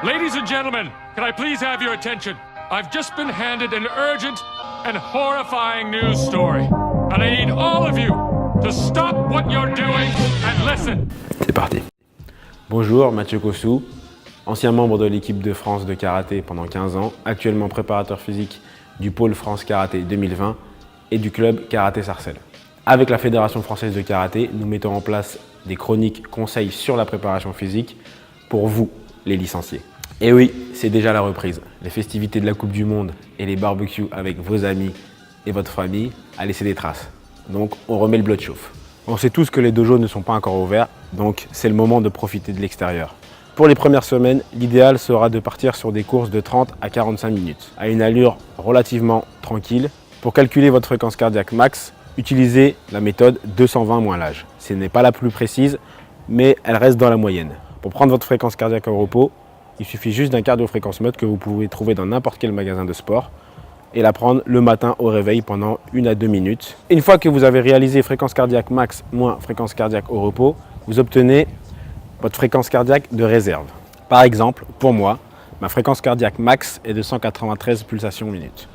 Ladies and gentlemen, can I please have your attention? I've just been handed an urgent and horrifying news story. And I need all of you to stop what you're doing and listen. C'est parti. Bonjour, Mathieu Kossou, ancien membre de l'équipe de France de karaté pendant 15 ans, actuellement préparateur physique du pôle France Karaté 2020 et du club Karaté Sarcelles. Avec la Fédération française de karaté, nous mettons en place des chroniques conseils sur la préparation physique pour vous, les licenciés. Et oui, c'est déjà la reprise. Les festivités de la Coupe du Monde et les barbecues avec vos amis et votre famille a laissé des traces. Donc on remet le blood chauffe. On sait tous que les dojos ne sont pas encore ouverts, donc c'est le moment de profiter de l'extérieur. Pour les premières semaines, l'idéal sera de partir sur des courses de 30 à 45 minutes, à une allure relativement tranquille. Pour calculer votre fréquence cardiaque max, utilisez la méthode 220 moins l'âge. Ce n'est pas la plus précise, mais elle reste dans la moyenne. Pour prendre votre fréquence cardiaque au repos, il suffit juste d'un cardio-fréquence mode que vous pouvez trouver dans n'importe quel magasin de sport et la prendre le matin au réveil pendant 1 à 2 minutes. Une fois que vous avez réalisé fréquence cardiaque max moins fréquence cardiaque au repos, vous obtenez votre fréquence cardiaque de réserve. Par exemple, pour moi, ma fréquence cardiaque max est de 193 pulsations minute.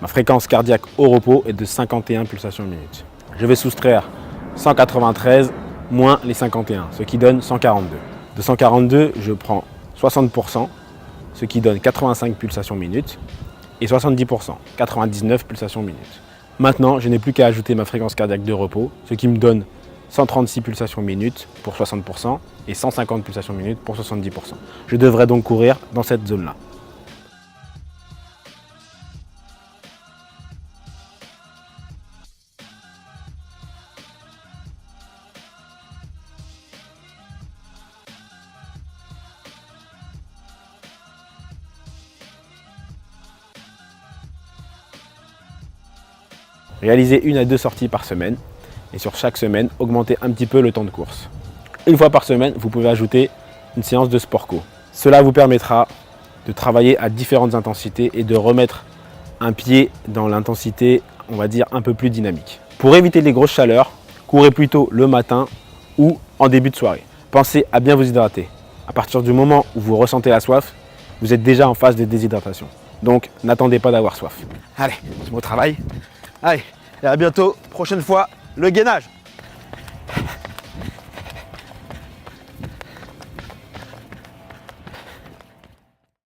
Ma fréquence cardiaque au repos est de 51 pulsations minute. Je vais soustraire 193 moins les 51, ce qui donne 142. De 142, je prends 60%, ce qui donne 85 pulsations minute, et 70%, 99 pulsations minute. Maintenant, je n'ai plus qu'à ajouter ma fréquence cardiaque de repos, ce qui me donne 136 pulsations minute pour 60% et 150 pulsations minute pour 70%. Je devrais donc courir dans cette zone-là. Réalisez 1 à 2 sorties par semaine et sur chaque semaine, augmentez un petit peu le temps de course. Une fois par semaine, vous pouvez ajouter une séance de sport co. Cela vous permettra de travailler à différentes intensités et de remettre un pied dans l'intensité, on va dire, un peu plus dynamique. Pour éviter les grosses chaleurs, courez plutôt le matin ou en début de soirée. Pensez à bien vous hydrater. À partir du moment où vous ressentez la soif, vous êtes déjà en phase de déshydratation. Donc, n'attendez pas d'avoir soif. Allez, je me au travail. Allez, et à bientôt. Prochaine fois, le gainage.